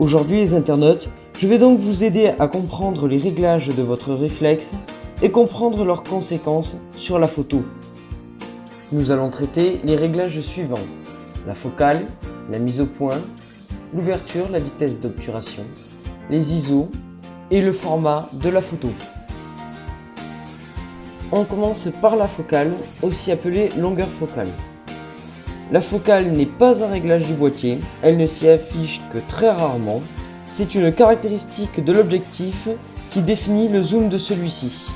Aujourd'hui les internautes, je vais donc vous aider à comprendre les réglages de votre réflexe et comprendre leurs conséquences sur la photo. Nous allons traiter les réglages suivants: la focale, la mise au point, l'ouverture, la vitesse d'obturation, les ISO et le format de la photo. On commence par la focale, aussi appelée longueur focale. La focale n'est pas un réglage du boîtier, elle ne s'y affiche que très rarement. C'est une caractéristique de l'objectif qui définit le zoom de celui-ci.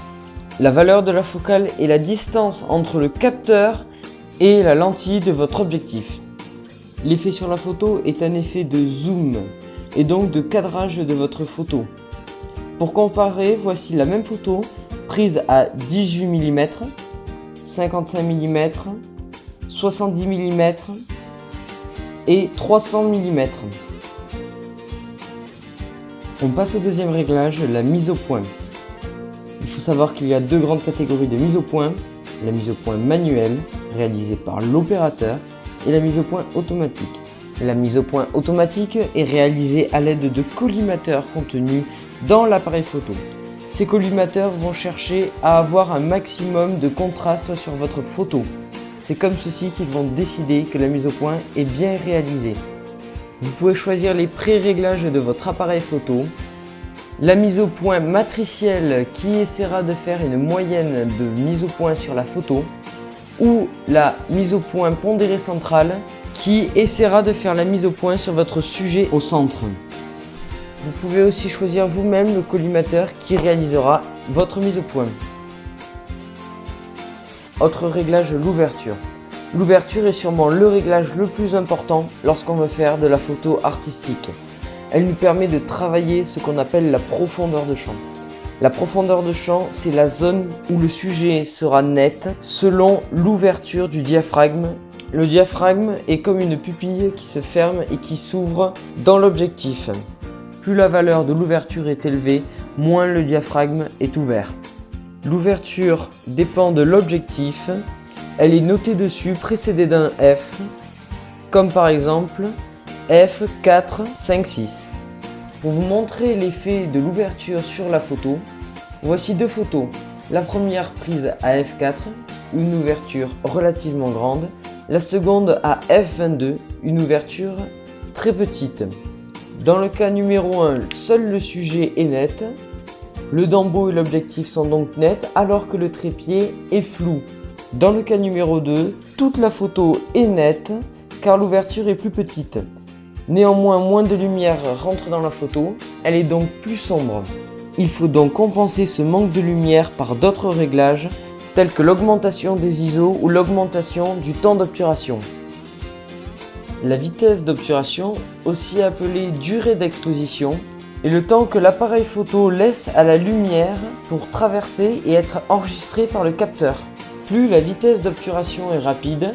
La valeur de la focale est la distance entre le capteur et la lentille de votre objectif. L'effet sur la photo est un effet de zoom et donc de cadrage de votre photo. Pour comparer, voici la même photo prise à 18 mm, 55 mm, 70 mm et 300 mm. On passe au deuxième réglage, la mise au point. Il faut savoir qu'il y a deux grandes catégories de mise au point: la mise au point manuelle, réalisée par l'opérateur, et la mise au point automatique. La mise au point automatique est réalisée à l'aide de collimateurs contenus dans l'appareil photo. Ces collimateurs vont chercher à avoir un maximum de contraste sur votre photo. C'est comme ceci qu'ils vont décider que la mise au point est bien réalisée. Vous pouvez choisir les pré-réglages de votre appareil photo. La mise au point matricielle qui essaiera de faire une moyenne de mise au point sur la photo, ou la mise au point pondérée centrale qui essaiera de faire la mise au point sur votre sujet au centre. Vous pouvez aussi choisir vous-même le collimateur qui réalisera votre mise au point. Autre réglage, l'ouverture. L'ouverture est sûrement le réglage le plus important lorsqu'on veut faire de la photo artistique. Elle nous permet de travailler ce qu'on appelle la profondeur de champ. La profondeur de champ, c'est la zone où le sujet sera net selon l'ouverture du diaphragme. Le diaphragme est comme une pupille qui se ferme et qui s'ouvre dans l'objectif. Plus la valeur de l'ouverture est élevée, moins le diaphragme est ouvert. L'ouverture dépend de l'objectif. Elle est notée dessus, précédée d'un F, comme par exemple F456. Pour vous montrer l'effet de l'ouverture sur la photo, voici deux photos. La première prise à F4, une ouverture relativement grande. La seconde à F22, une ouverture très petite. Dans le cas numéro 1, seul le sujet est net. Le dambeau et l'objectif sont donc nets alors que le trépied est flou. Dans le cas numéro 2, toute la photo est nette car l'ouverture est plus petite. Néanmoins, moins de lumière rentre dans la photo, elle est donc plus sombre. Il faut donc compenser ce manque de lumière par d'autres réglages tels que l'augmentation des ISO ou l'augmentation du temps d'obturation. La vitesse d'obturation, aussi appelée durée d'exposition, est le temps que l'appareil photo laisse à la lumière pour traverser et être enregistré par le capteur. Plus la vitesse d'obturation est rapide,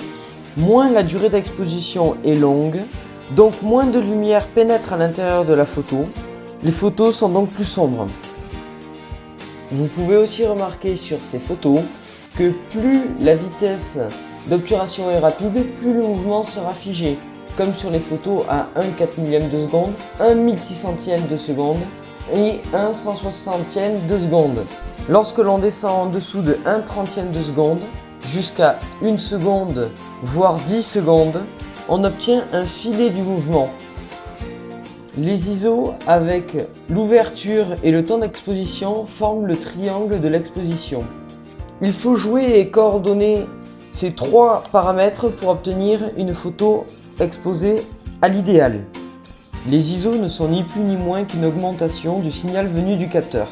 moins la durée d'exposition est longue, donc moins de lumière pénètre à l'intérieur de la photo. Les photos sont donc plus sombres. Vous pouvez aussi remarquer sur ces photos que plus la vitesse d'obturation est rapide, plus le mouvement sera figé, comme sur les photos à 1/4 de seconde, 1/1600 de seconde et 1/160 de seconde. Lorsque l'on descend en dessous de 1/30 de seconde, jusqu'à 1 seconde, voire 10 secondes, on obtient un filet du mouvement. Les ISO avec l'ouverture et le temps d'exposition forment le triangle de l'exposition. Il faut jouer et coordonner ces trois paramètres pour obtenir une photo exposée à l'idéal. Les ISO ne sont ni plus ni moins qu'une augmentation du signal venu du capteur.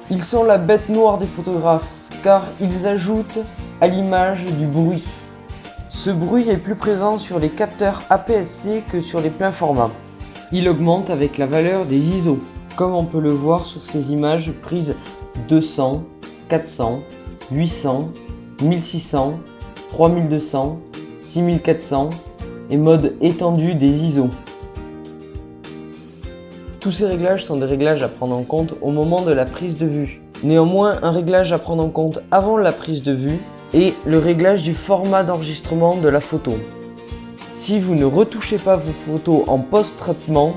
Ils sont la bête noire des photographes car ils ajoutent à l'image du bruit. Ce bruit est plus présent sur les capteurs APS-C que sur les pleins formats. Il augmente avec la valeur des ISO, comme on peut le voir sur ces images prises 200, 400, 800, 1600, 3200, 6400 et mode étendu des ISO. Tous ces réglages sont des réglages à prendre en compte au moment de la prise de vue. Néanmoins, un réglage à prendre en compte avant la prise de vue est le réglage du format d'enregistrement de la photo. Si vous ne retouchez pas vos photos en post-traitement,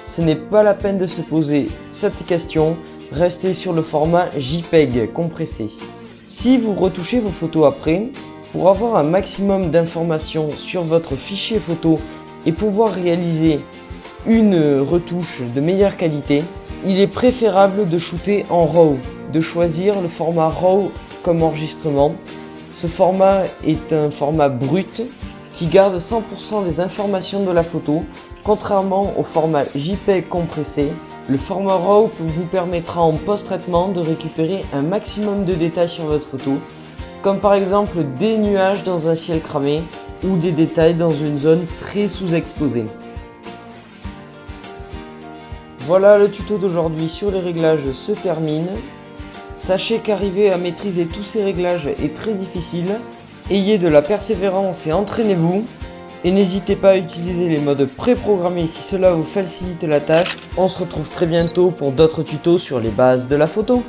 ce n'est pas la peine de se poser cette question, restez sur le format JPEG compressé. Si vous retouchez vos photos après, pour avoir un maximum d'informations sur votre fichier photo et pouvoir réaliser une retouche de meilleure qualité, il est préférable de shooter en RAW, de choisir le format RAW comme enregistrement. Ce format est un format brut qui garde 100% des informations de la photo, contrairement au format JPEG compressé. Le format RAW vous permettra en post-traitement de récupérer un maximum de détails sur votre photo, comme par exemple des nuages dans un ciel cramé ou des détails dans une zone très sous-exposée. Voilà, le tuto d'aujourd'hui sur les réglages se termine. Sachez qu'arriver à maîtriser tous ces réglages est très difficile. Ayez de la persévérance et entraînez-vous. Et n'hésitez pas à utiliser les modes préprogrammés si cela vous facilite la tâche. On se retrouve très bientôt pour d'autres tutos sur les bases de la photo.